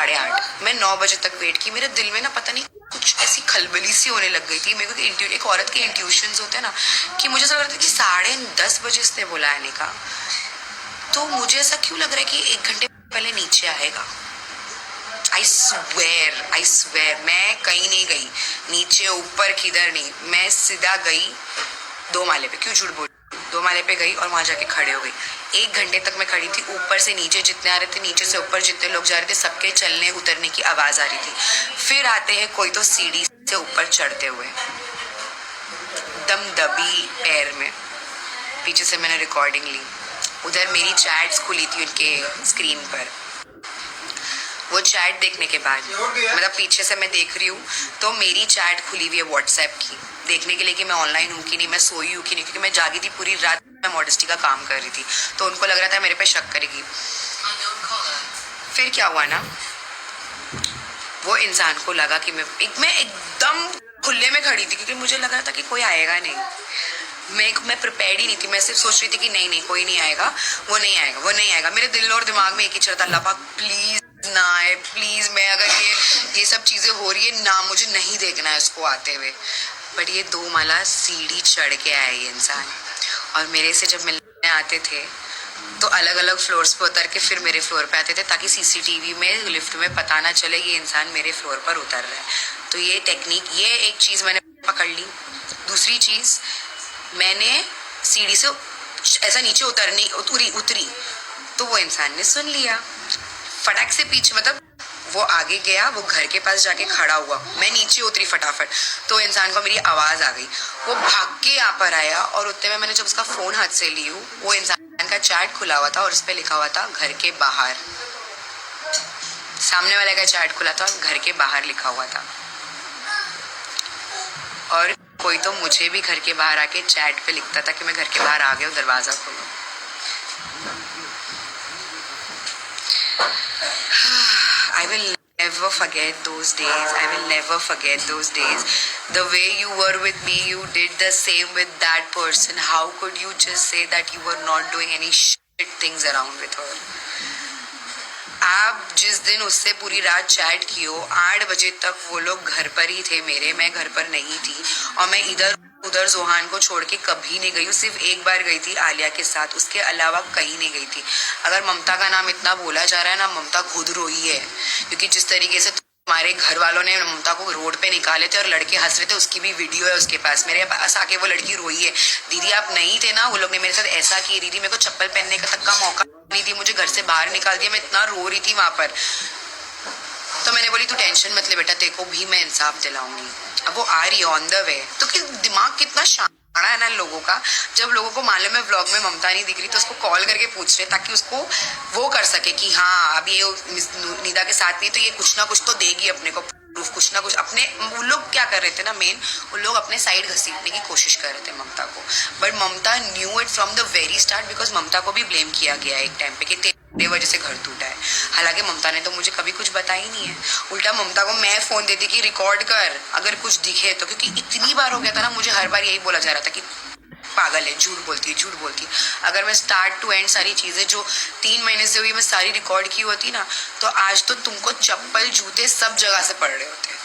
8:30, मैं 9 बजे तक वेट की। मेरे दिल में ना पता नहीं कुछ ऐसी खलबली सी होने लग गई थी। मेरे को एक औरत के इंट्यूशंस होते हैं ना, कि मुझे ऐसा लग रहा था कि 10:30 बजे इसने बोला आने का, तो मुझे ऐसा क्यों लग रहा है कि 1 घंटे पहले नीचे आएगा। आई स्वेयर मैं कहीं नहीं गई, नीचे ऊपर किधर नहीं, मैं सीधा गई 2 माले पे। क्यों झूठ बोल, 2 माले पे गई और वहां जाके खड़े हो गई। 1 घंटे तक मैं खड़ी थी। ऊपर से नीचे जितने आ रहे थे, नीचे से ऊपर जितने लोग जा रहे थे, सबके चलने उतरने की आवाज आ रही थी। फिर आते हैं कोई तो सीढ़ी से ऊपर चढ़ते हुए, दम दबी पैर में। पीछे से मैंने रिकॉर्डिंग ली, उधर मेरी चैट्स खुली थी उनके स्क्रीन पर। वो चैट देखने के बाद, मतलब पीछे से मैं देख रही हूँ तो मेरी चैट खुली हुई है व्हाट्सएप की, देखने के लिए कि मैं ऑनलाइन हूँ कि नहीं, मैं सोई हूँ कि नहीं, क्योंकि मैं जागी थी पूरी रात, मैं मॉडेस्टी का काम कर रही थी। तो उनको लग रहा था मेरे पे शक करेगी। फिर क्या हुआ ना, वो इंसान को लगा कि मैं एकदम खुले में खड़ी थी, क्योंकि मुझे लग रहा था कि कोई आएगा नहीं। मैं प्रिपेयर्ड ही नहीं थी। मैं सिर्फ सोच रही थी कि नहीं कोई नहीं आएगा, वो नहीं आएगा। मेरे दिल और दिमाग में एक ही चलता, अल्लाह पाक प्लीज ना आए, प्लीज। मैं अगर ये सब चीजें हो रही है ना, मुझे नहीं देखना है उसको आते हुए। बट ये 2 माला सीढ़ी चढ़ के आए ये इंसान, और मेरे से जब मिलने आते थे तो अलग अलग फ्लोर्स पे उतर के फिर मेरे फ्लोर पे आते थे, ताकि सीसीटीवी में लिफ्ट में पता ना चले ये इंसान मेरे फ्लोर पर उतर रहा है। तो ये टेक्निक, ये एक चीज मैंने पकड़ ली। दूसरी चीज, मैंने सीढ़ी से ऐसा नीचे उतरी तो वो इंसान ने सुन लिया, फटाक से पीछे, मतलब वो आगे गया, वो घर के पास जाके खड़ा हुआ, मैं नीचे उतरी फटाफट, तो इंसान को मेरी आवाज आ गई। वो भाग के यहाँ पर आया, और उतने में मैंने जब उसका फोन हाथ से ली हूँ, वो इंसान का चैट खुला हुआ था और उस पर लिखा हुआ था घर के बाहर। सामने वाले का चैट खुला था और घर के बाहर लिखा हुआ था। और कोई तो मुझे भी घर के बाहर आके चैट पे लिखता था कि मैं घर के बाहर आ गया हूँ, दरवाजा खोलो। I will never forget those days. I will never forget those days. The way you were with me, you did the same with that person. How could you just say that you were not doing any shit things around with her? आप जिस दिन उससे पूरी रात chat की हो, 8 बजे तक वो लोग घर पर ही थे मेरे, मैं घर पर नहीं थी, और मैं इधर उधर जोहान को छोड़ के कभी नहीं गई हूँ। सिर्फ एक बार गई थी आलिया के साथ, उसके अलावा कहीं नहीं गई थी। अगर ममता का नाम इतना बोला जा रहा है ना, ममता खुद रोई है, क्योंकि जिस तरीके से हमारे घर वालों ने ममता को रोड पे निकाले थे और लड़के हंस रहे थे, उसकी भी वीडियो है उसके पास, मेरे पास आके वो लड़की रोई है, दीदी आप नहीं थे ना, वो लोग ने मेरे साथ ऐसा किया, दीदी मेरे को चप्पल पहनने का तक का मौका नहीं दी, मुझे घर से बाहर निकाल दिया, मैं इतना रो रही थी वहां पर। तो मैंने बोली तू टेंशन मत ले बेटा, तेरे को भी मैं इंसाफ दिलाऊंगी। अब वो आ रही है ऑन द वे। तो दिमाग कितना शाना है ना लोगों का, जब लोगों को मालूम है व्लॉग में ममता नहीं दिख रही तो उसको कॉल करके पूछ रहे, ताकि उसको वो कर सके कि हाँ अब ये निदा के साथ नहीं, तो ये कुछ ना कुछ तो देगी अपने को प्रूफ, कुछ ना कुछ अपने। वो लोग क्या कर रहे थे ना, मेन वो लोग अपने साइड घसीटने की कोशिश कर रहे थे ममता को। But Mamata knew it from the very start, because Mamata को भी ब्लेम किया गया एक टाइम पे कि तेरे वजह से घर टूटा है। हालांकि ममता ने तो मुझे कभी कुछ बताया ही नहीं है। उल्टा ममता को मैं फोन देती कि रिकॉर्ड कर अगर कुछ दिखे तो, क्योंकि इतनी बार हो गया था ना, मुझे हर बार यही बोला जा रहा था कि पागल है, झूठ बोलती है। अगर मैं स्टार्ट टू एंड सारी चीजें जो 3 महीने से हुई मैं सारी रिकॉर्ड की होती ना, तो आज तो तुमको चप्पल जूते सब जगह से पड़ रहे होते।